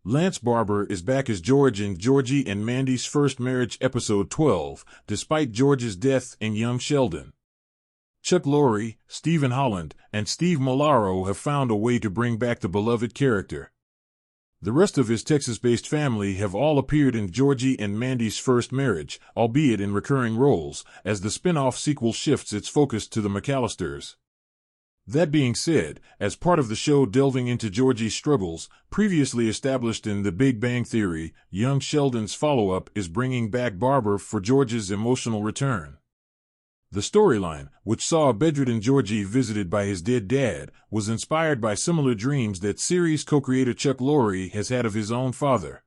Lance Barber is back as George in Georgie and Mandy's First Marriage, Episode 12, despite George's death and young Sheldon. Chuck Lorre, Stephen Holland, and Steve Molaro have found a way to bring back the beloved character. The rest of his Texas-based family have all appeared in Georgie and Mandy's First Marriage, albeit in recurring roles, as the spin-off sequel shifts its focus to the McAllisters. That being said, as part of the show delving into Georgie's struggles, previously established in The Big Bang Theory, young Sheldon's follow-up is bringing back Barber for George's emotional return. The storyline, which saw a bedridden Georgie visited by his dead dad, was inspired by similar dreams that series co-creator Chuck Lorre has had of his own father.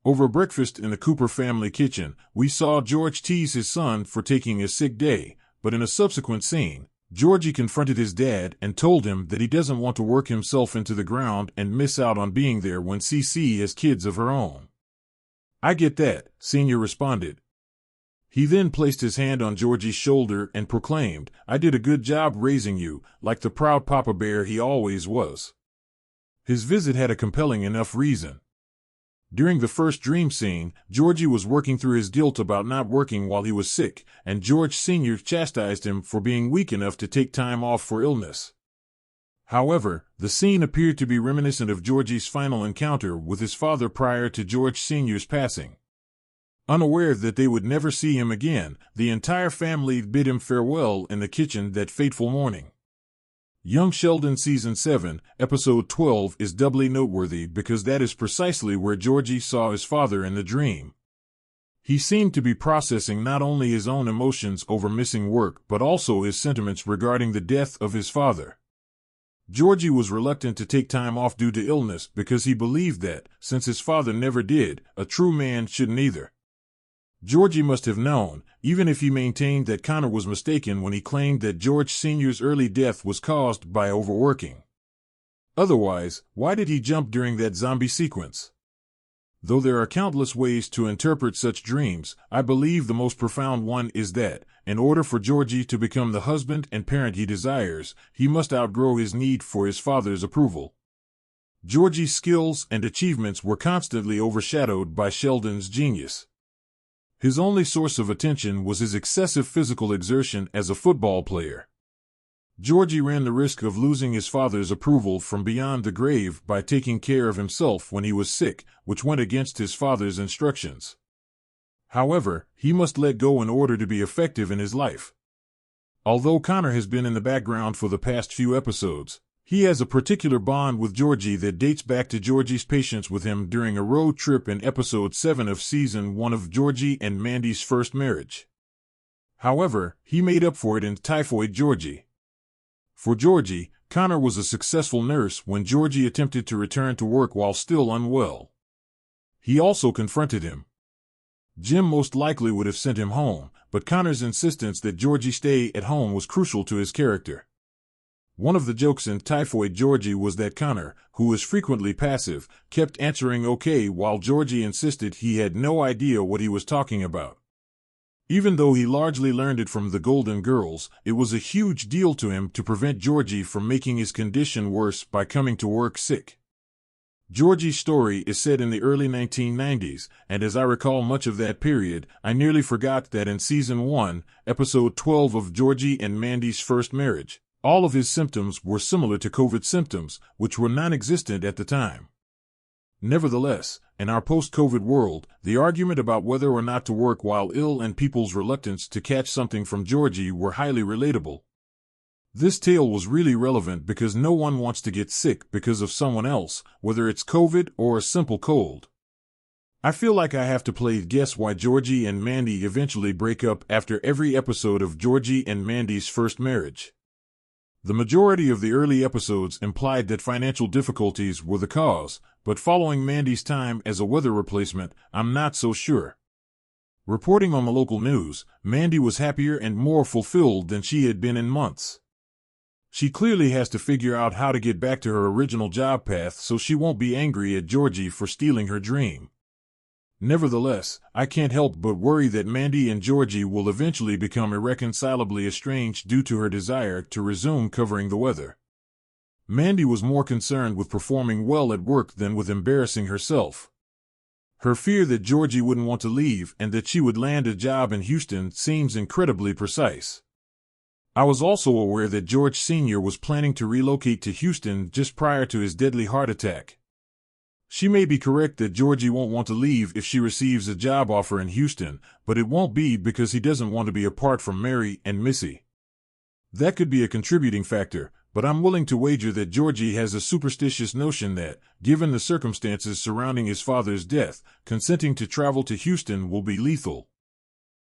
Over breakfast in the Cooper family kitchen, we saw George tease his son for taking a sick day, but in a subsequent scene, Georgie confronted his dad and told him that he doesn't want to work himself into the ground and miss out on being there when CC has kids of her own. "I get that," Senior responded. He then placed his hand on Georgie's shoulder and proclaimed, "I did a good job raising you, like the proud papa bear he always was." His visit had a compelling enough reason. During the first dream scene, Georgie was working through his guilt about not working while he was sick, and George Sr. chastised him for being weak enough to take time off for illness. However, the scene appeared to be reminiscent of Georgie's final encounter with his father prior to George Sr.'s passing. Unaware that they would never see him again, the entire family bid him farewell in the kitchen that fateful morning. Young Sheldon Season 7, Episode 12 is doubly noteworthy because that is precisely where Georgie saw his father in the dream. He seemed to be processing not only his own emotions over missing work but also his sentiments regarding the death of his father. Georgie was reluctant to take time off due to illness because he believed that, since his father never did, a true man shouldn't either. Georgie must have known, even if he maintained that Connor was mistaken when he claimed that George Sr.'s early death was caused by overworking. Otherwise, why did he jump during that zombie sequence? Though there are countless ways to interpret such dreams, I believe the most profound one is that, in order for Georgie to become the husband and parent he desires, he must outgrow his need for his father's approval. Georgie's skills and achievements were constantly overshadowed by Sheldon's genius. His only source of attention was his excessive physical exertion as a football player. Georgie ran the risk of losing his father's approval from beyond the grave by taking care of himself when he was sick, which went against his father's instructions. However, he must let go in order to be effective in his life. Although Connor has been in the background for the past few episodes, he has a particular bond with Georgie that dates back to Georgie's patience with him during a road trip in Episode 7 of Season 1 of Georgie and Mandy's First Marriage. However, he made up for it in Typhoid Georgie. For Georgie, Connor was a successful nurse when Georgie attempted to return to work while still unwell. He also confronted him. Jim most likely would have sent him home, but Connor's insistence that Georgie stay at home was crucial to his character. One of the jokes in Typhoid Georgie was that Connor, who was frequently passive, kept answering okay while Georgie insisted he had no idea what he was talking about. Even though he largely learned it from the Golden Girls, it was a huge deal to him to prevent Georgie from making his condition worse by coming to work sick. Georgie's story is set in the early 1990s, and as I recall much of that period, I nearly forgot that in Season 1, Episode 12 of Georgie and Mandy's First Marriage, all of his symptoms were similar to COVID symptoms, which were non-existent at the time. Nevertheless, in our post-COVID world, the argument about whether or not to work while ill and people's reluctance to catch something from Georgie were highly relatable. This tale was really relevant because no one wants to get sick because of someone else, whether it's COVID or a simple cold. I feel like I have to play guess why Georgie and Mandy eventually break up after every episode of Georgie and Mandy's First Marriage. The majority of the early episodes implied that financial difficulties were the cause, but following Mandy's time as a weather replacement, I'm not so sure. Reporting on the local news, Mandy was happier and more fulfilled than she had been in months. She clearly has to figure out how to get back to her original job path so she won't be angry at Georgie for stealing her dream. Nevertheless, I can't help but worry that Mandy and Georgie will eventually become irreconcilably estranged due to her desire to resume covering the weather. Mandy was more concerned with performing well at work than with embarrassing herself. Her fear that Georgie wouldn't want to leave and that she would land a job in Houston seems incredibly precise. I was also aware that George Sr. was planning to relocate to Houston just prior to his deadly heart attack. She may be correct that Georgie won't want to leave if she receives a job offer in Houston, but it won't be because he doesn't want to be apart from Mary and Missy. That could be a contributing factor, but I'm willing to wager that Georgie has a superstitious notion that, given the circumstances surrounding his father's death, consenting to travel to Houston will be lethal.